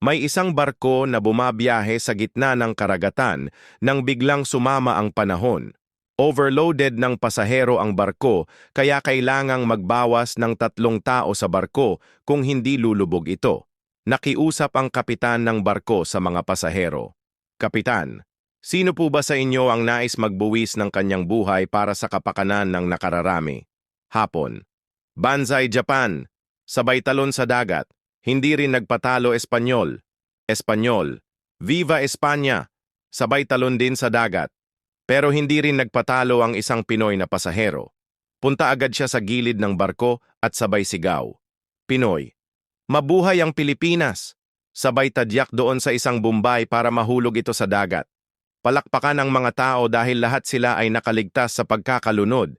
May isang barko na bumabiyahe sa gitna ng karagatan nang biglang sumama ang panahon. Overloaded ng pasahero ang barko kaya kailangang magbawas ng 3 tao sa barko kung hindi lulubog ito. Nakiusap ang kapitan ng barko sa mga pasahero. Kapitan, sino po ba sa inyo ang nais magbuwis ng kanyang buhay para sa kapakanan ng nakararami? Hapon. Banzai Japan. Sabay talon sa dagat. Hindi rin nagpatalo Espanyol. Espanyol. Viva España. Sabay talon din sa dagat. Pero hindi rin nagpatalo ang isang Pinoy na pasahero. Punta agad siya sa gilid ng barko at sabay sigaw. Pinoy. Mabuhay ang Pilipinas! Sabay tadyak doon sa isang bumbay para mahulog ito sa dagat. Palakpakan ang mga tao dahil lahat sila ay nakaligtas sa pagkakalunod.